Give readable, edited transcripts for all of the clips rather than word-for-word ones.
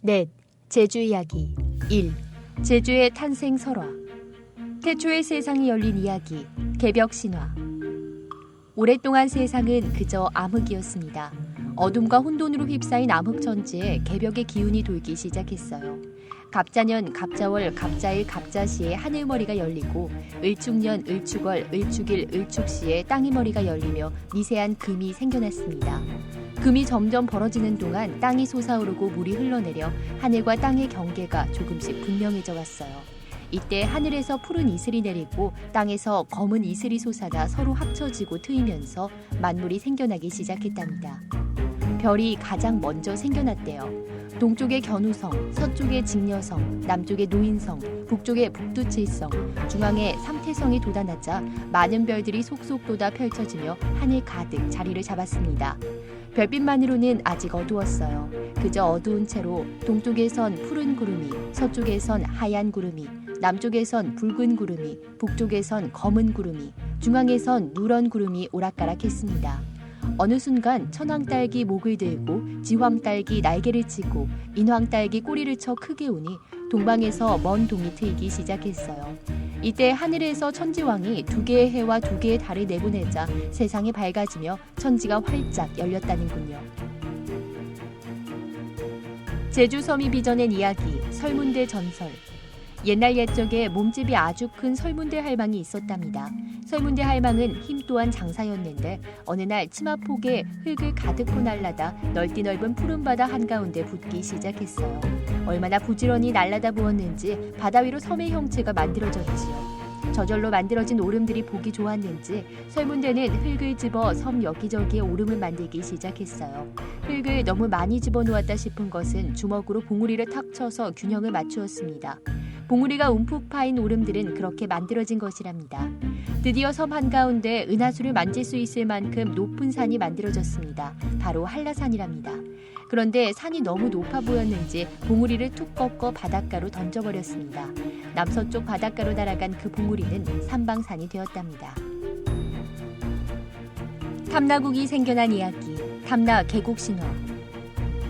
넷. 제주 이야기 1. 제주의 탄생 설화. 태초의 세상이 열린 이야기, 개벽 신화. 오랫동안 세상은 그저 암흑이었습니다. 어둠과 혼돈으로 휩싸인 암흑천지에 개벽의 기운이 돌기 시작했어요. 갑자년, 갑자월, 갑자일, 갑자시에 하늘머리가 열리고 을축년, 을축월, 을축일, 을축시에 땅의 머리가 열리며 미세한 금이 생겨났습니다. 금이 점점 벌어지는 동안 땅이 솟아오르고 물이 흘러내려 하늘과 땅의 경계가 조금씩 분명해져 왔어요. 이때 하늘에서 푸른 이슬이 내리고 땅에서 검은 이슬이 솟아나 서로 합쳐지고 트이면서 만물이 생겨나기 시작했답니다. 별이 가장 먼저 생겨났대요. 동쪽의 견우성, 서쪽의 직녀성, 남쪽의 노인성, 북쪽의 북두칠성, 중앙에 삼태성이 돋아나자 많은 별들이 속속 돋아 펼쳐지며 하늘 가득 자리를 잡았습니다. 별빛만으로는 아직 어두웠어요. 그저 어두운 채로 동쪽에선 푸른 구름이, 서쪽에선 하얀 구름이, 남쪽에선 붉은 구름이, 북쪽에선 검은 구름이, 중앙에선 누런 구름이 오락가락했습니다. 어느 순간 천황딸기 목을 들고 지황딸기 날개를 치고 인황딸기 꼬리를 쳐 크게 우니 동방에서 먼 동이 트이기 시작했어요. 이때 하늘에서 천지왕이 2개의 해와 2개의 달을 내보내자 세상이 밝아지며 천지가 활짝 열렸다는군요. 제주섬이 빚어낸 이야기, 설문대 전설. 옛날 옛적에 몸집이 아주 큰 설문대 할망이 있었답니다. 설문대 할망은 힘 또한 장사였는데 어느 날 치마폭에 흙을 가득 날라다 넓디 넓은 푸른 바다 한가운데 붙기 시작했어요. 얼마나 부지런히 날라다 부었는지 바다 위로 섬의 형체가 만들어졌지요. 저절로 만들어진 오름들이 보기 좋았는지 설문대는 흙을 집어 섬 여기저기에 오름을 만들기 시작했어요. 흙을 너무 많이 집어놓았다 싶은 것은 주먹으로 봉우리를 탁 쳐서 균형을 맞추었습니다. 봉우리가 움푹 파인 오름들은 그렇게 만들어진 것이랍니다. 드디어 섬 한가운데 은하수를 만질 수 있을 만큼 높은 산이 만들어졌습니다. 바로 한라산이랍니다. 그런데 산이 너무 높아 보였는지 봉우리를 툭 꺾어 바닷가로 던져버렸습니다. 남서쪽 바닷가로 날아간 그 봉우리는 삼방산이 되었답니다. 탐나국이 생겨난 이야기, 탐나 계곡신화.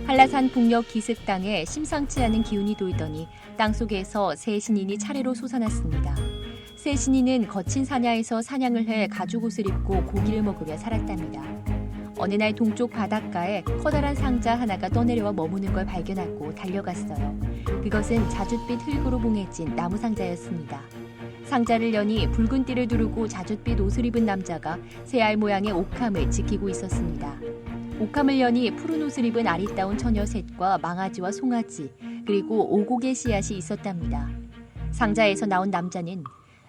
한라산 북녘 기슭땅에 심상치 않은 기운이 돌더니 땅속에서 새 신인이 차례로 솟아났습니다. 새 신인은 거친 사냐에서 사냥을 해 가죽옷을 입고 고기를 먹으며 살았답니다. 어느 날 동쪽 바닷가에 커다란 상자 하나가 떠내려와 머무는 걸 발견하고 달려갔어요. 그것은 자줏빛 흙으로 봉해진 나무 상자였습니다. 상자를 여니 붉은 띠를 두르고 자줏빛 옷을 입은 남자가 새알 모양의 옥함을 지키고 있었습니다. 옥함을 여니 푸른 옷을 입은 아리따운 처녀 셋과 망아지와 송아지 그리고 오곡의 씨앗이 있었답니다. 상자에서 나온 남자는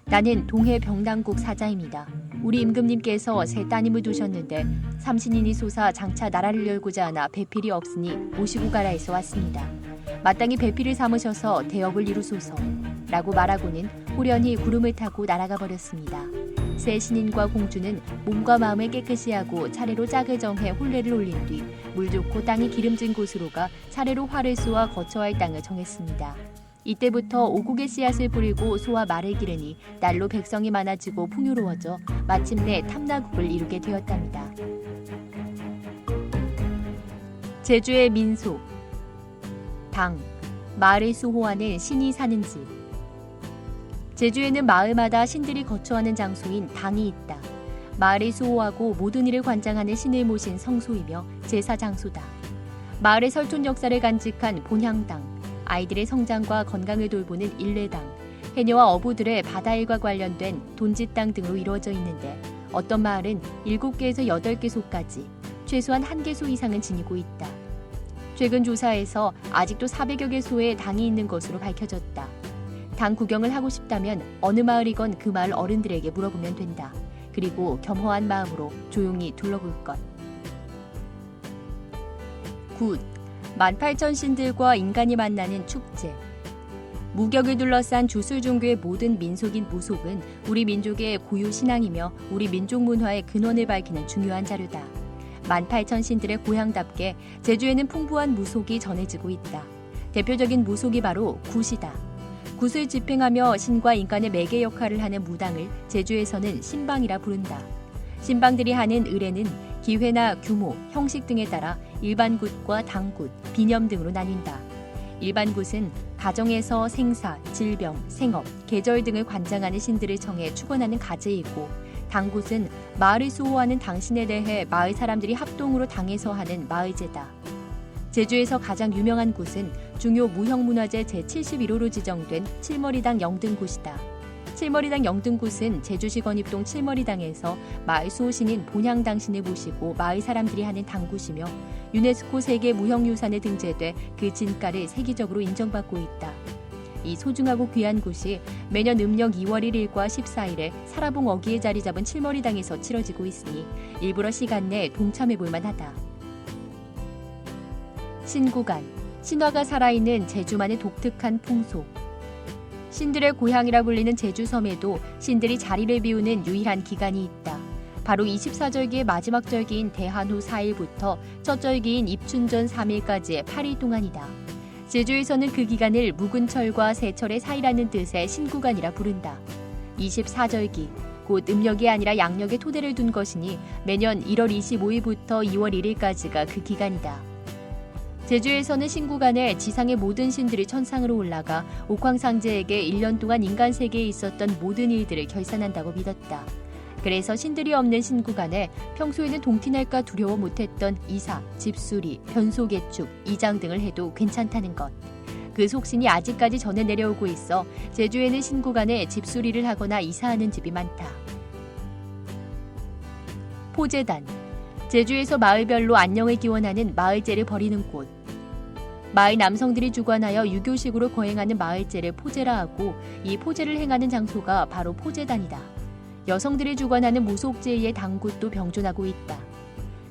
나는 동해 병당국 사자입니다. 우리 임금님께서 새 따님을 두셨는데 삼신인이 솟아 장차 나라를 열고자 하나 배필이 없으니 모시고 가라 해서 왔습니다. 마땅히 배필을 삼으셔서 대업을 이루소서 라고 말하고는 호련히 구름을 타고 날아가 버렸습니다. 새 신인과 공주는 몸과 마음을 깨끗이 하고 차례로 짝을 정해 혼례를 올린 뒤 물 좋고 땅이 기름진 곳으로 가 차례로 활을 쏘아 거처할 땅을 정했습니다. 이때부터 오곡의 씨앗을 뿌리고 소와 말을 기르니 날로 백성이 많아지고 풍요로워져 마침내 탐나국을 이루게 되었답니다. 제주의 민속. 당, 마을을 수호하는 신이 사는 집. 제주에는 마을마다 신들이 거처하는 장소인 당이 있다. 마을을 수호하고 모든 일을 관장하는 신을 모신 성소이며 제사 장소다. 마을의 설촌 역사를 간직한 본향당, 아이들의 성장과 건강을 돌보는 일례당, 해녀와 어부들의 바다일과 관련된 돈짓당 등으로 이루어져 있는데 어떤 마을은 7개에서 8개소까지 최소한 1개소 이상은 지니고 있다. 최근 조사에서 아직도 400여 개소의 당이 있는 것으로 밝혀졌다. 당 구경을 하고 싶다면 어느 마을이건 그 마을 어른들에게 물어보면 된다. 그리고 겸허한 마음으로 조용히 둘러볼 것. 9. 18,000신들과 인간이 만나는 축제. 무격을 둘러싼 주술종교의 모든 민속인 무속은 우리 민족의 고유 신앙이며 우리 민족 문화의 근원을 밝히는 중요한 자료다. 18,000신들의 고향답게 제주에는 풍부한 무속이 전해지고 있다. 대표적인 무속이 바로 굿이다. 굿을 집행하며 신과 인간의 매개 역할을 하는 무당을 제주에서는 신방이라 부른다. 신방들이 하는 의례는 기회나 규모, 형식 등에 따라 일반 굿과 당굿, 비념 등으로 나뉜다. 일반굿은 가정에서 생사, 질병, 생업, 계절 등을 관장하는 신들을 정해 축원하는 가제이고, 당굿은 마을을 수호하는 당신에 대해 마을 사람들이 합동으로 당해서 하는 마을제다. 제주에서 가장 유명한 굿은 중요 무형문화재 제71호로 지정된 칠머리당 영등굿이다. 칠머리당 영등굿은 제주시 건입동 칠머리당에서 마을 수호신인 본향당신을 모시고 마을 사람들이 하는 당굿이며 유네스코 세계 무형유산에 등재돼 그 진가를 세계적으로 인정받고 있다. 이 소중하고 귀한 굿이 매년 음력 2월 1일과 14일에 사라봉 어귀에 자리 잡은 칠머리당에서 치러지고 있으니 일부러 시간 내에 동참해볼 만하다. 신구간, 신화가 살아있는 제주만의 독특한 풍속. 신들의 고향이라 불리는 제주섬에도 신들이 자리를 비우는 유일한 기간이 있다. 바로 24절기의 마지막 절기인 대한후 4일부터 첫 절기인 입춘전 3일까지의 8일 동안이다. 제주에서는 그 기간을 묵은철과 세철의 사이라는 뜻의 신구간이라 부른다. 24절기, 곧 음력이 아니라 양력에 토대를 둔 것이니 매년 1월 25일부터 2월 1일까지가 그 기간이다. 제주에서는 신구간에 지상의 모든 신들이 천상으로 올라가 옥황상제에게 1년 동안 인간 세계에 있었던 모든 일들을 결산한다고 믿었다. 그래서 신들이 없는 신구간에 평소에는 동티날까 두려워 못했던 이사, 집수리, 변소개축, 이장 등을 해도 괜찮다는 것. 그 속신이 아직까지 전해 내려오고 있어 제주에는 신구간에 집수리를 하거나 이사하는 집이 많다. 포제단. 제주에서 마을별로 안녕을 기원하는 마을제를 벌이는 곳. 마을 남성들이 주관하여 유교식으로 거행하는 마을제를 포제라 하고 이 포제를 행하는 장소가 바로 포제단이다. 여성들이 주관하는 무속제의 당굿도 병존하고 있다.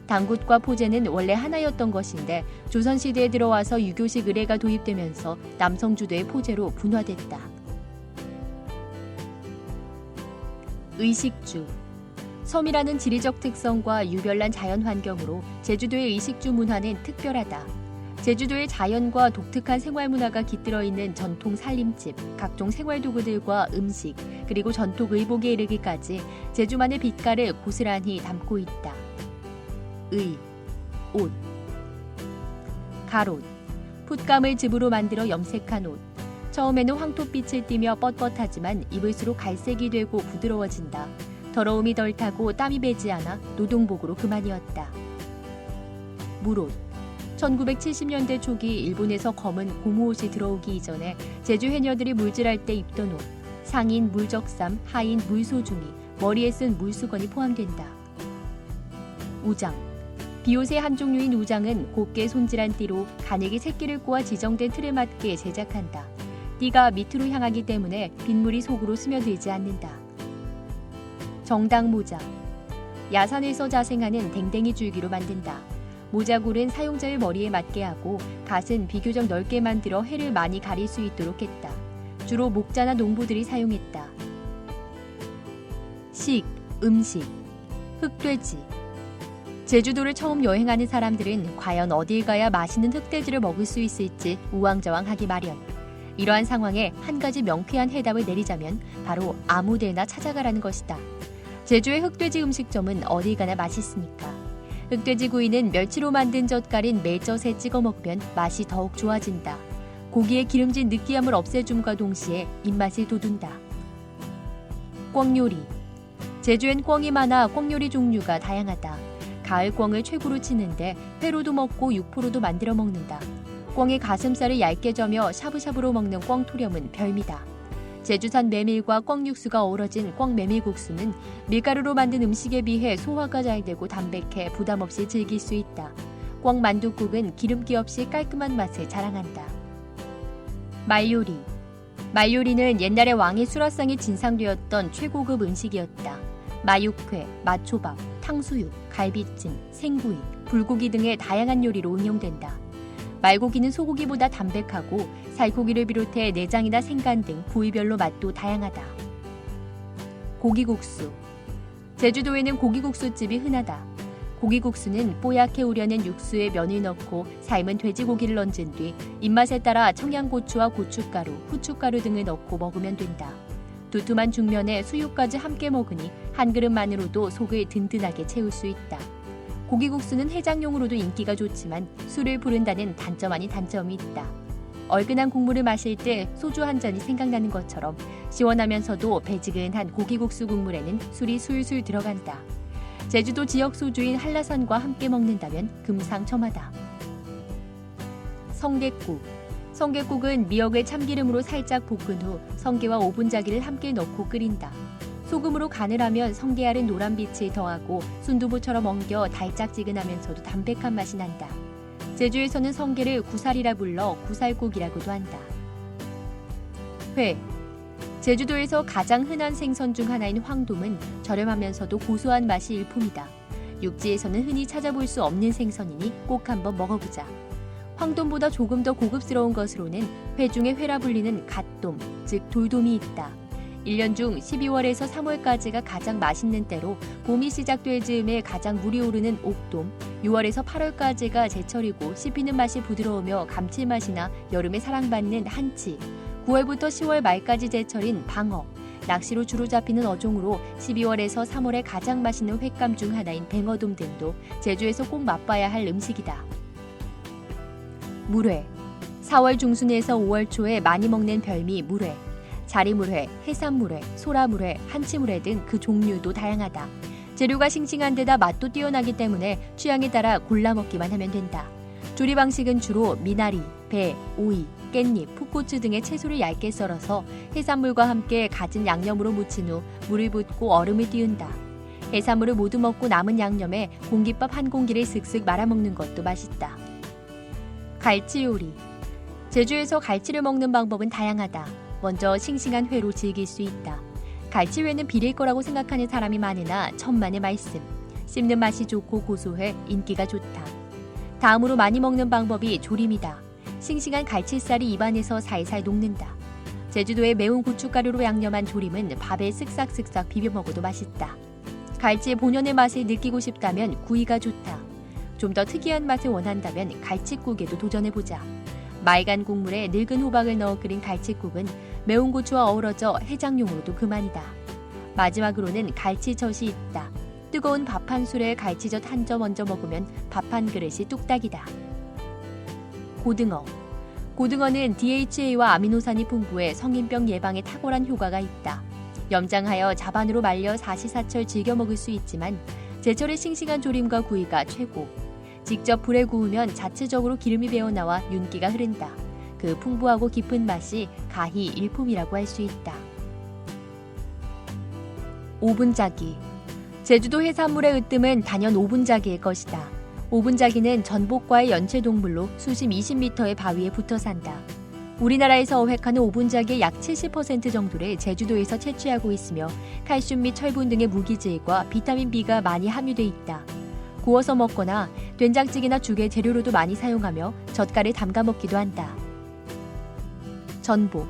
당굿과 포제는 원래 하나였던 것인데 조선시대에 들어와서 유교식 의례가 도입되면서 남성 주도의 포제로 분화됐다. 의식주. 섬이라는 지리적 특성과 유별난 자연 환경으로 제주도의 의식주 문화는 특별하다. 제주도의 자연과 독특한 생활 문화가 깃들어 있는 전통 살림집, 각종 생활 도구들과 음식, 그리고 전통 의복에 이르기까지 제주만의 빛깔을 고스란히 담고 있다. 의, 옷. 가롯. 풋감을 즙으로 만들어 염색한 옷. 처음에는 황토빛을 띠며 뻣뻣하지만 입을수록 갈색이 되고 부드러워진다. 더러움이 덜 타고 땀이 배지 않아 노동복으로 그만이었다. 물옷. 1970년대 초기 일본에서 검은 고무옷이 들어오기 이전에 제주 해녀들이 물질할 때 입던 옷. 상인 물적삼, 하인 물소중이, 머리에 쓴 물수건이 포함된다. 우장. 비옷의 한 종류인 우장은 곱게 손질한 띠로 가늘게 새끼를 꼬아 지정된 틀에 맞게 제작한다. 띠가 밑으로 향하기 때문에 빗물이 속으로 스며들지 않는다. 정당 모자. 야산에서 자생하는 댕댕이 줄기로 만든다. 모자굴은 사용자의 머리에 맞게 하고 갓은 비교적 넓게 만들어 해를 많이 가릴 수 있도록 했다. 주로 목자나 농부들이 사용했다. 식, 음식. 흑돼지. 제주도를 처음 여행하는 사람들은 과연 어딜 가야 맛있는 흑돼지를 먹을 수 있을지 우왕좌왕하기 마련. 이러한 상황에 한 가지 명쾌한 해답을 내리자면 바로 아무데나 찾아가라는 것이다. 제주의 흑돼지 음식점은 어딜 가나 맛있으니까. 흑돼지 구이는 멸치로 만든 젓갈인 매젓에 찍어 먹으면 맛이 더욱 좋아진다. 고기의 기름진 느끼함을 없애줌과 동시에 입맛을 돋운다. 꿩요리. 제주엔 꿩이 많아 꿩요리 종류가 다양하다. 가을 꿩을 최고로 치는데 회로도 먹고 육포로도 만들어 먹는다. 꿩의 가슴살을 얇게 저며 샤브샤브로 먹는 꿩토렴은 별미다. 제주산 메밀과 꿩 육수가 어우러진 꿩 메밀국수는 밀가루로 만든 음식에 비해 소화가 잘 되고 담백해 부담 없이 즐길 수 있다. 꿩 만둣국은 기름기 없이 깔끔한 맛을 자랑한다. 말요리. 말요리는 옛날에 왕의 수라상이 진상되었던 최고급 음식이었다. 마육회, 마초밥, 탕수육, 갈비찜, 생구이, 불고기 등의 다양한 요리로 응용된다. 말고기는 소고기보다 담백하고 살코기를 비롯해 내장이나 생간 등 부위별로 맛도 다양하다. 고기국수. 제주도에는 고기국수집이 흔하다. 고기국수는 뽀얗게 우려낸 육수에 면을 넣고 삶은 돼지고기를 얹은 뒤 입맛에 따라 청양고추와 고춧가루, 후춧가루 등을 넣고 먹으면 된다. 두툼한 중면에 수육까지 함께 먹으니 한 그릇만으로도 속을 든든하게 채울 수 있다. 고기국수는 해장용으로도 인기가 좋지만 술을 부른다는 단점 아닌 단점이 있다. 얼큰한 국물을 마실 때 소주 한 잔이 생각나는 것처럼 시원하면서도 배지근한 고기국수 국물에는 술이 술술 들어간다. 제주도 지역 소주인 한라산과 함께 먹는다면 금상첨화다. 성게국. 성게국은 미역을 참기름으로 살짝 볶은 후 성게와 오분자기를 함께 넣고 끓인다. 소금으로 간을 하면 성게알은 노란빛을 더하고 순두부처럼 엉겨 달짝지근하면서도 담백한 맛이 난다. 제주에서는 성게를 구살이라 불러 구살국이라고도 한다. 회. 제주도에서 가장 흔한 생선 중 하나인 황돔은 저렴하면서도 고소한 맛이 일품이다. 육지에서는 흔히 찾아볼 수 없는 생선이니 꼭 한번 먹어보자. 황돔보다 조금 더 고급스러운 것으로는 회 중에 회라 불리는 갓돔, 즉 돌돔이 있다. 1년 중 12월에서 3월까지가 가장 맛있는 때로 봄이 시작될 즈음에 가장 물이 오르는 옥돔, 6월에서 8월까지가 제철이고 씹히는 맛이 부드러우며 감칠맛이나 여름에 사랑받는 한치, 9월부터 10월 말까지 제철인 방어, 낚시로 주로 잡히는 어종으로 12월에서 3월에 가장 맛있는 횟감 중 하나인 뱅어돔 등도 제주에서 꼭 맛봐야 할 음식이다. 물회. 4월 중순에서 5월 초에 많이 먹는 별미 물회. 자리물회, 해산물회, 소라물회, 한치물회 등 그 종류도 다양하다. 재료가 싱싱한 데다 맛도 뛰어나기 때문에 취향에 따라 골라 먹기만 하면 된다. 조리 방식은 주로 미나리, 배, 오이, 깻잎, 풋고추 등의 채소를 얇게 썰어서 해산물과 함께 갖은 양념으로 무친 후 물을 붓고 얼음을 띄운다. 해산물을 모두 먹고 남은 양념에 공깃밥 한 공기를 슥슥 말아먹는 것도 맛있다. 갈치 요리. 제주에서 갈치를 먹는 방법은 다양하다. 먼저 싱싱한 회로 즐길 수 있다. 갈치회는 비릴 거라고 생각하는 사람이 많으나 천만의 말씀. 씹는 맛이 좋고 고소해 인기가 좋다. 다음으로 많이 먹는 방법이 조림이다. 싱싱한 갈치살이 입안에서 살살 녹는다. 제주도의 매운 고춧가루로 양념한 조림은 밥에 쓱싹쓱싹 비벼 먹어도 맛있다. 갈치의 본연의 맛을 느끼고 싶다면 구이가 좋다. 좀 더 특이한 맛을 원한다면 갈치국에도 도전해보자. 맑은 국물에 늙은 호박을 넣어 끓인 갈치국은 매운 고추와 어우러져 해장용으로도 그만이다. 마지막으로는 갈치젓이 있다. 뜨거운 밥 한 술에 갈치젓 한 점 얹어 먹으면 밥 한 그릇이 뚝딱이다. 고등어. 고등어는 DHA와 아미노산이 풍부해 성인병 예방에 탁월한 효과가 있다. 염장하여 자반으로 말려 사시사철 즐겨 먹을 수 있지만 제철의 싱싱한 조림과 구이가 최고. 직접 불에 구우면 자체적으로 기름이 배어나와 윤기가 흐른다. 그 풍부하고 깊은 맛이 가히 일품이라고 할 수 있다. 오분자기. 제주도 해산물의 으뜸은 단연 오분자기일 것이다. 오분자기는 전복과의 연체동물로 수심 20m의 바위에 붙어 산다. 우리나라에서 어획하는 오분자기의 약 70% 정도를 제주도에서 채취하고 있으며 칼슘 및 철분 등의 무기질과 비타민 B가 많이 함유돼 있다. 구워서 먹거나 된장찌개나 죽의 재료로도 많이 사용하며 젓갈에 담가 먹기도 한다. 전복.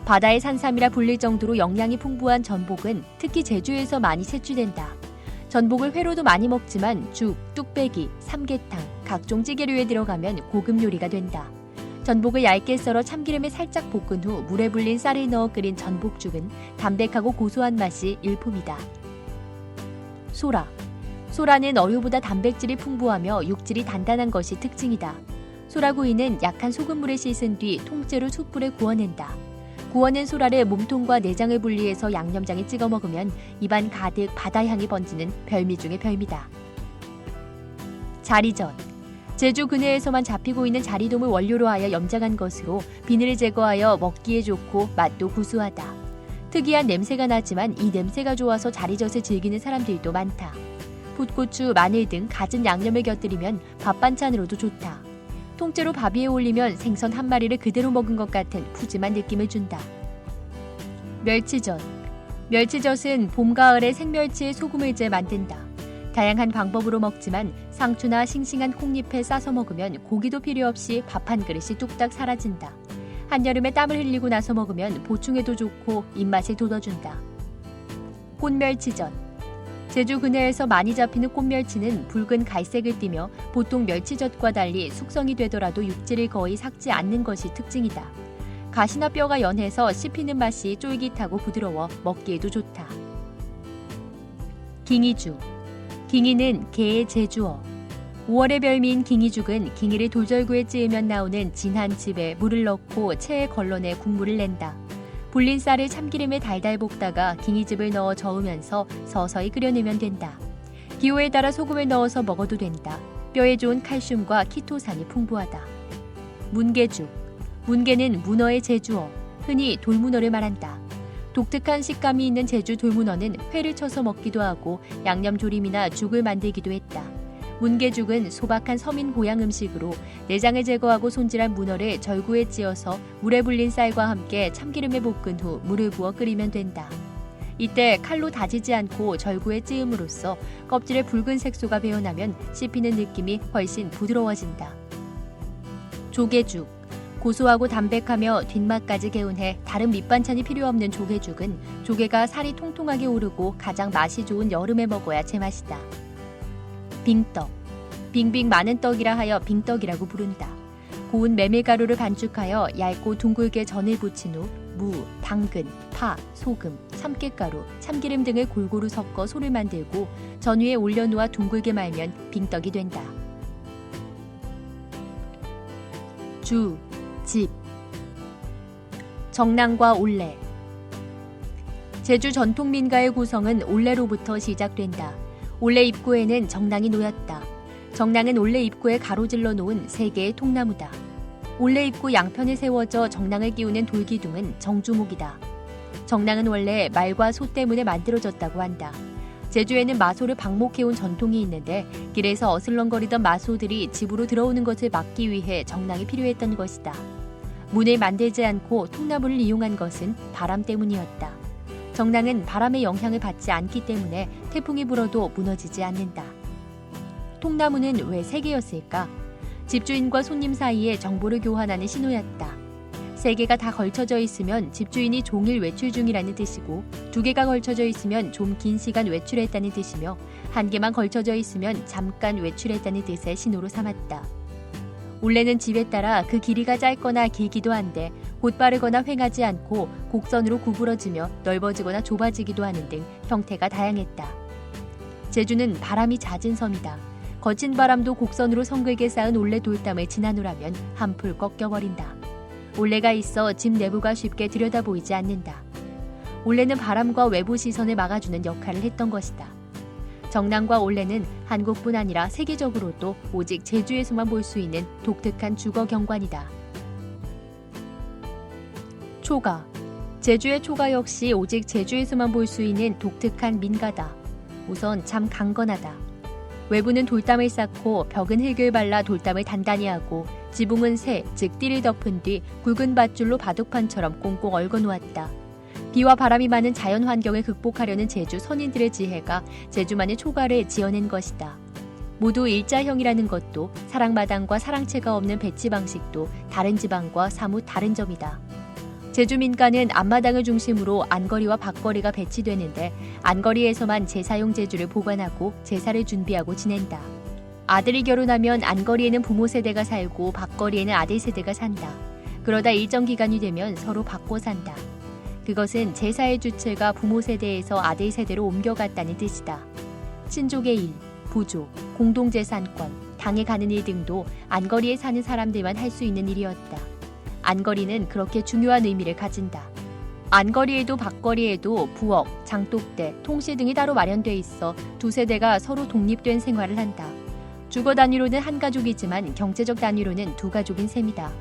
바다의 산삼이라 불릴 정도로 영양이 풍부한 전복은 특히 제주에서 많이 채취된다. 전복을 회로도 많이 먹지만 죽, 뚝배기, 삼계탕, 각종 찌개류에 들어가면 고급 요리가 된다. 전복을 얇게 썰어 참기름에 살짝 볶은 후 물에 불린 쌀을 넣어 끓인 전복죽은 담백하고 고소한 맛이 일품이다. 소라. 소라는 어류보다 단백질이 풍부하며 육질이 단단한 것이 특징이다. 소라구이는 약한 소금물에 씻은 뒤 통째로 숯불에 구워낸다. 구워낸 소라를 몸통과 내장을 분리해서 양념장에 찍어 먹으면 입안 가득 바다향이 번지는 별미 중의 별미다. 자리젓. 제주 근해에서만 잡히고 있는 자리돔을 원료로 하여 염장한 것으로 비늘을 제거하여 먹기에 좋고 맛도 구수하다. 특이한 냄새가 나지만 이 냄새가 좋아서 자리젓을 즐기는 사람들도 많다. 풋고추, 마늘 등 갖은 양념을 곁들이면 밥 반찬으로도 좋다. 통째로 밥 위에 올리면 생선 한 마리를 그대로 먹은 것 같은 푸짐한 느낌을 준다. 멸치젓. 멸치젓은 봄, 가을에 생멸치에 소금을 재 만든다. 다양한 방법으로 먹지만 상추나 싱싱한 콩잎에 싸서 먹으면 고기도 필요 없이 밥 한 그릇이 뚝딱 사라진다. 한여름에 땀을 흘리고 나서 먹으면 보충에도 좋고 입맛을 돋워준다. 꽃멸치젓. 제주 근해에서 많이 잡히는 꽃멸치는 붉은 갈색을 띠며 보통 멸치젓과 달리 숙성이 되더라도 육질을 거의 삭지 않는 것이 특징이다. 가시나 뼈가 연해서 씹히는 맛이 쫄깃하고 부드러워 먹기에도 좋다. 깅이죽. 깅이는 게의 제주어. 5월의 별미인 깅이죽은 깅이를 돌절구에 찌으면 나오는 진한 즙에 물을 넣고 체에 걸러내 국물을 낸다. 불린 쌀을 참기름에 달달 볶다가 깅이즙을 넣어 저으면서 서서히 끓여내면 된다. 기호에 따라 소금을 넣어서 먹어도 된다. 뼈에 좋은 칼슘과 키토산이 풍부하다. 문게죽. 문게는 문어의 제주어, 흔히 돌문어를 말한다. 독특한 식감이 있는 제주 돌문어는 회를 쳐서 먹기도 하고 양념조림이나 죽을 만들기도 했다. 문게죽은 소박한 서민 보양 음식으로 내장을 제거하고 손질한 문어를 절구에 찧어서 물에 불린 쌀과 함께 참기름에 볶은 후 물을 부어 끓이면 된다. 이때 칼로 다지지 않고 절구에 찧음으로써 껍질에 붉은 색소가 배어나면 씹히는 느낌이 훨씬 부드러워진다. 조개죽. 고소하고 담백하며 뒷맛까지 개운해 다른 밑반찬이 필요 없는 조개죽은 조개가 살이 통통하게 오르고 가장 맛이 좋은 여름에 먹어야 제맛이다. 빙떡. 빙빙 많은 떡이라 하여 빙떡이라고 부른다. 고운 메밀가루를 반죽하여 얇고 둥글게 전을 부친 후 무, 당근, 파, 소금, 참깨가루, 참기름 등을 골고루 섞어 소를 만들고 전 위에 올려놓아 둥글게 말면 빙떡이 된다. 주, 집. 정랑과 올레. 제주 전통 민가의 구성은 올레로부터 시작된다. 올레 입구에는 정랑이 놓였다. 정랑은 올레 입구에 가로질러 놓은 3개의 통나무다. 올레 입구 양편에 세워져 정랑을 끼우는 돌기둥은 정주목이다. 정랑은 원래 말과 소 때문에 만들어졌다고 한다. 제주에는 마소를 방목해온 전통이 있는데 길에서 어슬렁거리던 마소들이 집으로 들어오는 것을 막기 위해 정랑이 필요했던 것이다. 문을 만들지 않고 통나무를 이용한 것은 바람 때문이었다. 정랑은 바람의 영향을 받지 않기 때문에 태풍이 불어도 무너지지 않는다. 통나무는 왜 3개였을까? 집주인과 손님 사이에 정보를 교환하는 신호였다. 3개가 다 걸쳐져 있으면 집주인이 종일 외출 중이라는 뜻이고 2개가 걸쳐져 있으면 좀 긴 시간 외출했다는 뜻이며 1개만 걸쳐져 있으면 잠깐 외출했다는 뜻의 신호로 삼았다. 올레는 집에 따라 그 길이가 짧거나 길기도 한데 곧바르거나 횡하지 않고 곡선으로 구부러지며 넓어지거나 좁아지기도 하는 등 형태가 다양했다. 제주는 바람이 잦은 섬이다. 거친 바람도 곡선으로 성글게 쌓은 올레 돌담을 지나노라면 한풀 꺾여버린다. 올레가 있어 집 내부가 쉽게 들여다보이지 않는다. 올레는 바람과 외부 시선을 막아주는 역할을 했던 것이다. 정랑과 올레는 한국뿐 아니라 세계적으로도 오직 제주에서만 볼 수 있는 독특한 주거 경관이다. 초가. 제주의 초가 역시 오직 제주에서만 볼 수 있는 독특한 민가다. 우선 참 강건하다. 외부는 돌담을 쌓고 벽은 흙을 발라 돌담을 단단히 하고 지붕은 새, 즉 띠를 덮은 뒤 굵은 밧줄로 바둑판처럼 꽁꽁 얽어 놓았다. 비와 바람이 많은 자연 환경을 극복하려는 제주 선인들의 지혜가 제주만의 초가를 지어낸 것이다. 모두 일자형이라는 것도 사랑마당과 사랑채가 없는 배치 방식도 다른 지방과 사뭇 다른 점이다. 제주 민가는 앞마당을 중심으로 안거리와 밖거리가 배치되는데 안거리에서만 제사용 제주를 보관하고 제사를 준비하고 지낸다. 아들이 결혼하면 안거리에는 부모 세대가 살고 밖거리에는 아들 세대가 산다. 그러다 일정 기간이 되면 서로 바꿔 산다. 그것은 제사의 주체가 부모 세대에서 아들 세대로 옮겨갔다는 뜻이다. 친족의 일, 부조, 공동재산권, 당에 가는 일 등도 안거리에 사는 사람들만 할 수 있는 일이었다. 안거리는 그렇게 중요한 의미를 가진다. 안거리에도 밖거리에도 부엌, 장독대, 통시 등이 따로 마련돼 있어 두 세대가 서로 독립된 생활을 한다. 주거 단위로는 한 가족이지만 경제적 단위로는 두 가족인 셈이다.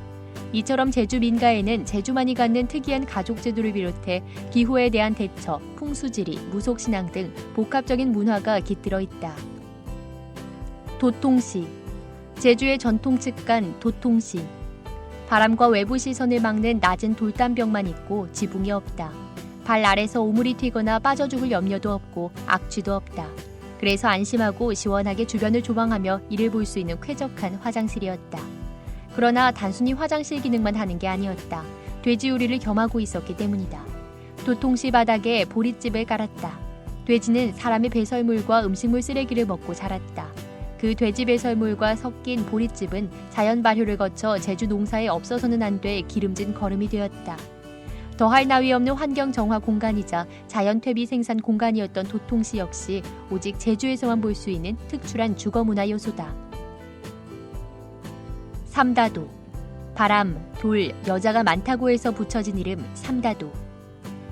이처럼 제주 민가에는 제주만이 갖는 특이한 가족 제도를 비롯해 기후에 대한 대처, 풍수지리, 무속신앙 등 복합적인 문화가 깃들어 있다. 도통시. 제주의 전통 측간 도통시. 바람과 외부 시선을 막는 낮은 돌담벽만 있고 지붕이 없다. 발 아래서 오물이 튀거나 빠져 죽을 염려도 없고 악취도 없다. 그래서 안심하고 시원하게 주변을 조망하며 일을 볼 수 있는 쾌적한 화장실이었다. 그러나 단순히 화장실 기능만 하는 게 아니었다. 돼지우리를 겸하고 있었기 때문이다. 도통시 바닥에 보릿집을 깔았다. 돼지는 사람의 배설물과 음식물 쓰레기를 먹고 자랐다. 그 돼지 배설물과 섞인 보릿집은 자연 발효를 거쳐 제주 농사에 없어서는 안 될 기름진 거름이 되었다. 더할 나위 없는 환경 정화 공간이자 자연 퇴비 생산 공간이었던 도통시 역시 오직 제주에서만 볼 수 있는 특출한 주거 문화 요소다. 삼다도. 바람, 돌, 여자가 많다고 해서 붙여진 이름 삼다도.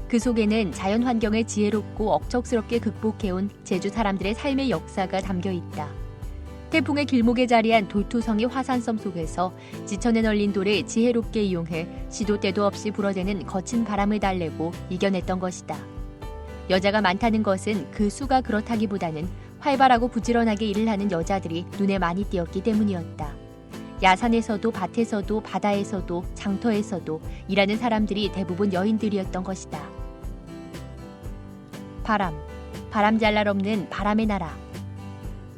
그 속에는 자연 환경을 지혜롭고 억척스럽게 극복해온 제주 사람들의 삶의 역사가 담겨 있다. 태풍의 길목에 자리한 돌투성이 화산섬 속에서 지천에 널린 돌을 지혜롭게 이용해 시도 때도 없이 불어대는 거친 바람을 달래고 이겨냈던 것이다. 여자가 많다는 것은 그 수가 그렇다기보다는 활발하고 부지런하게 일을 하는 여자들이 눈에 많이 띄었기 때문이었다. 야산에서도 밭에서도 바다에서도 장터에서도 일하는 사람들이 대부분 여인들이었던 것이다. 바람 잘 날 없는 바람의 나라.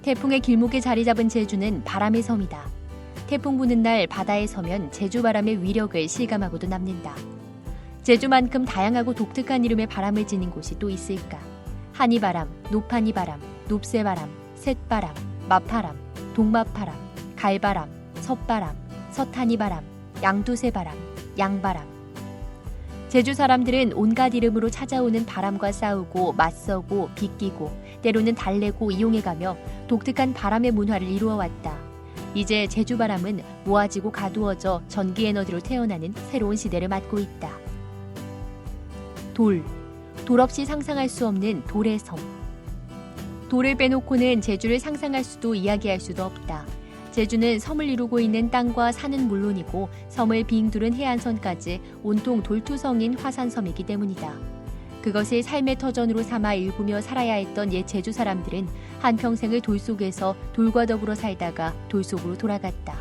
태풍의 길목에 자리 잡은 제주는 바람의 섬이다. 태풍 부는 날 바다에 서면 제주 바람의 위력을 실감하고도 남는다. 제주만큼 다양하고 독특한 이름의 바람을 지닌 곳이 또 있을까? 한이바람, 높한이바람, 높새바람, 쇳바람, 마파람, 동마파람, 갈바람, 섭바람, 서탄이바람, 양두새바람, 양바람. 제주 사람들은 온갖 이름으로 찾아오는 바람과 싸우고 맞서고 비끼고 때로는 달래고 이용해가며 독특한 바람의 문화를 이루어왔다. 이제 제주 바람은 모아지고 가두어져 전기 에너지로 태어나는 새로운 시대를 맞고 있다. 돌 없이 상상할 수 없는 돌의 섬. 돌을 빼놓고는 제주를 상상할 수도 이야기할 수도 없다. 제주는 섬을 이루고 있는 땅과 산은 물론이고 섬을 빙 두른 해안선까지 온통 돌투성인 화산섬이기 때문이다. 그것을 삶의 터전으로 삼아 일구며 살아야 했던 옛 제주 사람들은 한평생을 돌 속에서 돌과 더불어 살다가 돌 속으로 돌아갔다.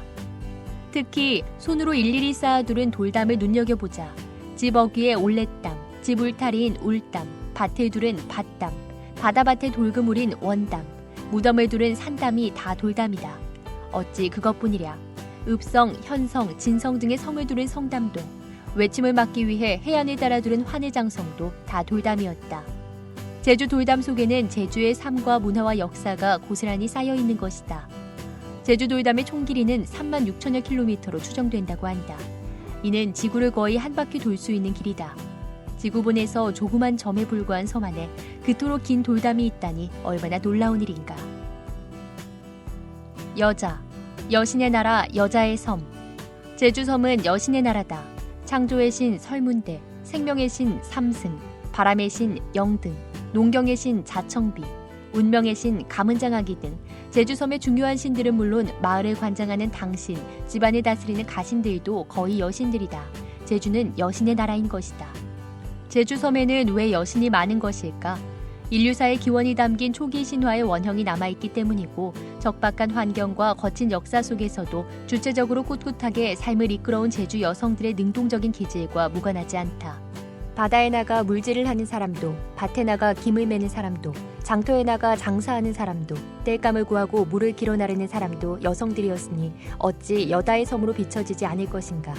특히 손으로 일일이 쌓아두른 돌담을 눈여겨보자. 집 어귀에 올레담, 집 울타리인 울담, 밭을 두른 밭담, 바다밭에 돌그물인 원담, 무덤을 두른 산담이 다 돌담이다. 어찌 그것뿐이랴. 읍성, 현성, 진성 등의 성을 두른 성담도, 외침을 막기 위해 해안을 따라 두른 환해장성도 다 돌담이었다. 제주 돌담 속에는 제주의 삶과 문화와 역사가 고스란히 쌓여 있는 것이다. 제주 돌담의 총 길이는 36,000여 킬로미터로 추정된다고 한다. 이는 지구를 거의 한 바퀴 돌 수 있는 길이다. 지구본에서 조그만 점에 불과한 섬 안에 그토록 긴 돌담이 있다니 얼마나 놀라운 일인가. 여신의 나라, 여자의 섬. 제주섬은 여신의 나라다. 창조의 신 설문대, 생명의 신 삼승, 바람의 신 영등, 농경의 신 자청비, 운명의 신 가문장아기 등 제주섬의 중요한 신들은 물론 마을을 관장하는 당신, 집안을 다스리는 가신들도 거의 여신들이다. 제주는 여신의 나라인 것이다. 제주섬에는 왜 여신이 많은 것일까? 인류사의 기원이 담긴 초기 신화의 원형이 남아있기 때문이고 적박한 환경과 거친 역사 속에서도 주체적으로 꿋꿋하게 삶을 이끌어온 제주 여성들의 능동적인 기질과 무관하지 않다. 바다에 나가 물질을 하는 사람도, 밭에 나가 김을 매는 사람도, 장터에 나가 장사하는 사람도, 땔감을 구하고 물을 길어 나르는 사람도 여성들이었으니 어찌 여다의 섬으로 비춰지지 않을 것인가.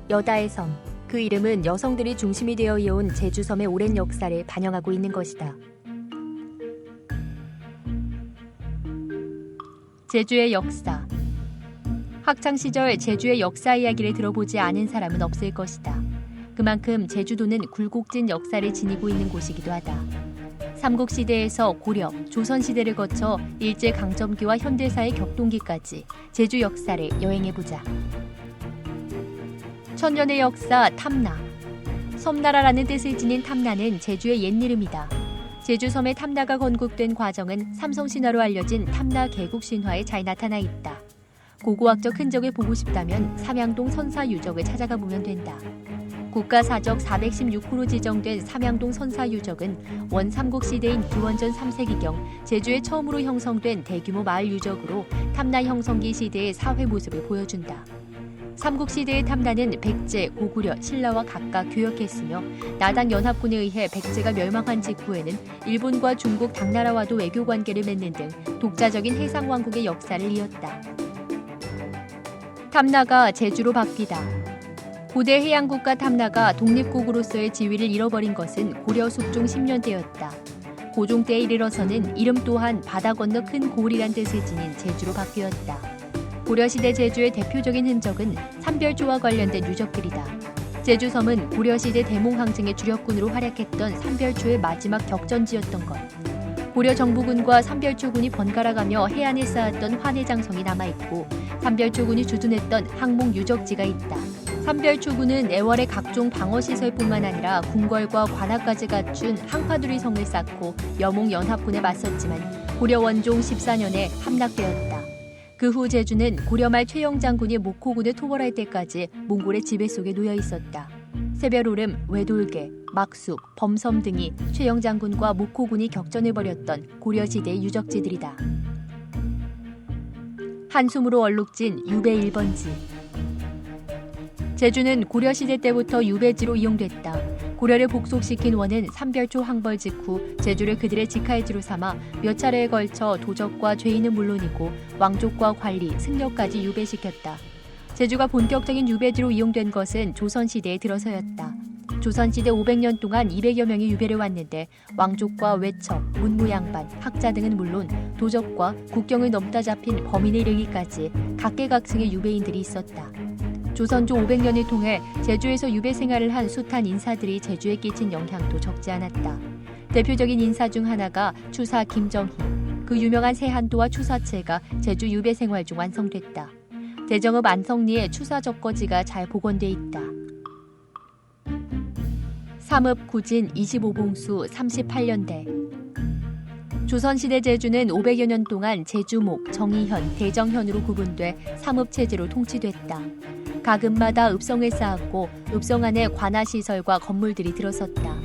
여다의 섬, 그 이름은 여성들이 중심이 되어 이어온 제주섬의 오랜 역사를 반영하고 있는 것이다. 제주의 역사. 학창시절 제주의 역사 이야기를 들어보지 않은 사람은 없을 것이다. 그만큼 제주도는 굴곡진 역사를 지니고 있는 곳이기도 하다. 삼국시대에서 고려, 조선시대를 거쳐 일제강점기와 현대사의 격동기까지 제주 역사를 여행해보자. 천년의 역사 탐나. 섬나라라는 뜻을 지닌 탐나는 제주의 옛 이름이다. 제주섬의 탐나가 건국된 과정은 삼성신화로 알려진 탐나 개국신화에 잘 나타나 있다. 고고학적 흔적을 보고 싶다면 삼양동 선사유적을 찾아가 보면 된다. 국가사적 416호로 지정된 삼양동 선사유적은 원삼국시대인 기원전 3세기경 제주에 처음으로 형성된 대규모 마을 유적으로 탐나 형성기 시대의 사회 모습을 보여준다. 삼국시대의 탐나는 백제, 고구려, 신라와 각각 교역했으며 나당 연합군에 의해 백제가 멸망한 직후에는 일본과 중국 당나라와도 외교관계를 맺는 등 독자적인 해상왕국의 역사를 이었다. 탐나가 제주로 바뀌다. 고대 해양국가 탐나가 독립국으로서의 지위를 잃어버린 것은 고려 숙종 10년 때였다. 고종 때에 이르러서는 이름 또한 바다 건너 큰 고을이란 뜻을 지닌 제주로 바뀌었다. 고려시대 제주의 대표적인 흔적은 삼별초와 관련된 유적들이다. 제주섬은 고려시대 대몽항쟁의 주력군으로 활약했던 삼별초의 마지막 격전지였던 것. 고려 정부군과 삼별초군이 번갈아가며 해안에 쌓았던 환해장성이 남아있고 삼별초군이 주둔했던 항목 유적지가 있다. 삼별초군은 애월의 각종 방어시설뿐만 아니라 궁궐과 관악까지 갖춘 항파두리 성을 쌓고 여몽연합군에 맞섰지만 고려 원종 14년에 함락되었다. 그 후 제주는 고려 말 최영 장군이 목호군을 토벌할 때까지 몽골의 지배 속에 놓여 있었다. 새별오름, 외돌개, 막숙, 범섬 등이 최영 장군과 목호군이 격전을 벌였던 고려시대의 유적지들이다. 한숨으로 얼룩진 유배 1번지. 제주는 고려시대 때부터 유배지로 이용됐다. 고려를 복속시킨 원은 삼별초 항벌 직후 제주를 그들의 직할지로 삼아 몇 차례에 걸쳐 도적과 죄인은 물론이고 왕족과 관리, 승려까지 유배시켰다. 제주가 본격적인 유배지로 이용된 것은 조선시대에 들어서였다. 조선시대 500년 동안 200여 명이 유배를 왔는데 왕족과 외척, 문무양반, 학자 등은 물론 도적과 국경을 넘다 잡힌 범인에 이르기까지 각계각층의 유배인들이 있었다. 조선조 500년을 통해 제주에서 유배 생활을 한 숱한 인사들이 제주에 끼친 영향도 적지 않았다. 대표적인 인사 중 하나가 추사 김정희. 그 유명한 세한도와 추사체가 제주 유배 생활 중 완성됐다. 대정읍 안성리에 추사 적거지가 잘 복원돼 있다. 삼읍 구진 25봉수 38년대. 조선시대 제주는 500여 년 동안 제주목, 정의현, 대정현으로 구분돼 삼읍체제로 통치됐다. 각 읍마다 읍성을 쌓았고 읍성 안에 관아시설과 건물들이 들어섰다.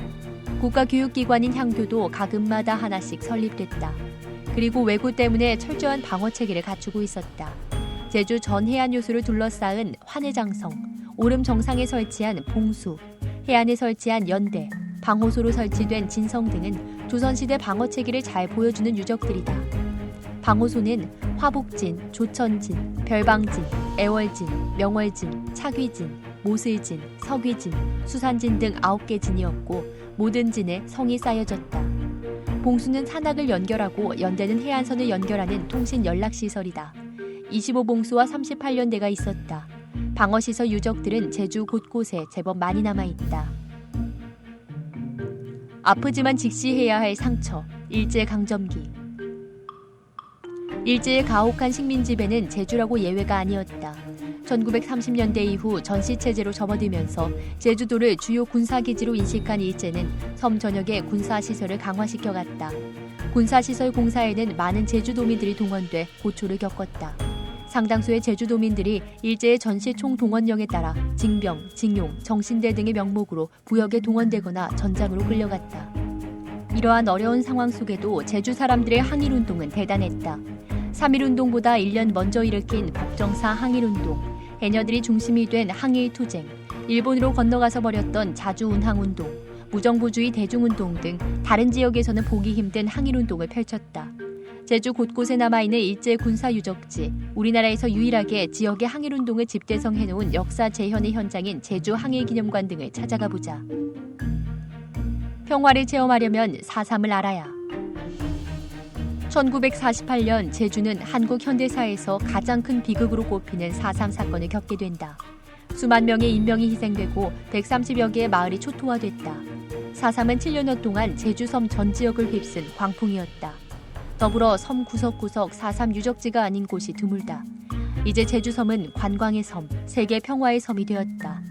국가교육기관인 향교도 각 읍마다 하나씩 설립됐다. 그리고 왜구 때문에 철저한 방어체계를 갖추고 있었다. 제주 전 해안 요수를 둘러싸은 환해장성, 오름 정상에 설치한 봉수, 해안에 설치한 연대, 방호소로 설치된 진성 등은 조선시대 방어체계를 잘 보여주는 유적들이다. 방호소는 화북진, 조천진, 별방진, 애월진, 명월진, 차귀진, 모슬진, 석귀진, 수산진 등 9개 진이었고 모든 진에 성이 쌓여졌다. 봉수는 산악을 연결하고 연대는 해안선을 연결하는 통신 연락시설이다. 25봉수와 38년대가 있었다. 방어시설 유적들은 제주 곳곳에 제법 많이 남아있다. 아프지만 직시해야 할 상처, 일제강점기. 일제의 가혹한 식민지배는 제주라고 예외가 아니었다. 1930년대 이후 전시체제로 접어들면서 제주도를 주요 군사기지로 인식한 일제는 섬 전역의 군사시설을 강화시켜갔다. 군사시설 공사에는 많은 제주도민들이 동원돼 고초를 겪었다. 상당수의 제주도민들이 일제의 전시 총동원령에 따라 징병, 징용, 정신대 등의 명목으로 부역에 동원되거나 전장으로 끌려갔다. 이러한 어려운 상황 속에도 제주 사람들의 항일운동은 대단했다. 3.1운동보다 1년 먼저 일으킨 법정사 항일운동, 해녀들이 중심이 된 항일투쟁, 일본으로 건너가서 벌였던 자주운항운동, 무정부주의 대중운동 등 다른 지역에서는 보기 힘든 항일운동을 펼쳤다. 제주 곳곳에 남아있는 일제 군사유적지, 우리나라에서 유일하게 지역의 항일운동을 집대성해놓은 역사 재현의 현장인 제주 항일기념관 등을 찾아가 보자. 평화를 체험하려면 4.3을 알아야. 1948년 제주는 한국 현대사에서 가장 큰 비극으로 꼽히는 4.3 사건을 겪게 된다. 수만 명의 인명이 희생되고 130여 개의 마을이 초토화됐다. 4.3은 7년여 동안 제주섬 전 지역을 휩쓴 광풍이었다. 더불어 섬 구석구석 4.3 유적지가 아닌 곳이 드물다. 이제 제주섬은 관광의 섬, 세계 평화의 섬이 되었다.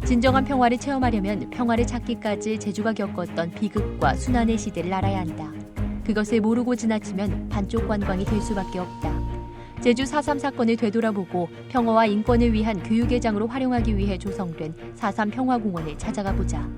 진정한 평화를 체험하려면 평화를 찾기까지 제주가 겪었던 비극과 순환의 시대를 알아야 한다. 그것을 모르고 지나치면 반쪽 관광이 될 수밖에 없다. 제주 4.3 사건을 되돌아보고 평화와 인권을 위한 교육의 장으로 활용하기 위해 조성된 4.3 평화공원을 찾아가 보자.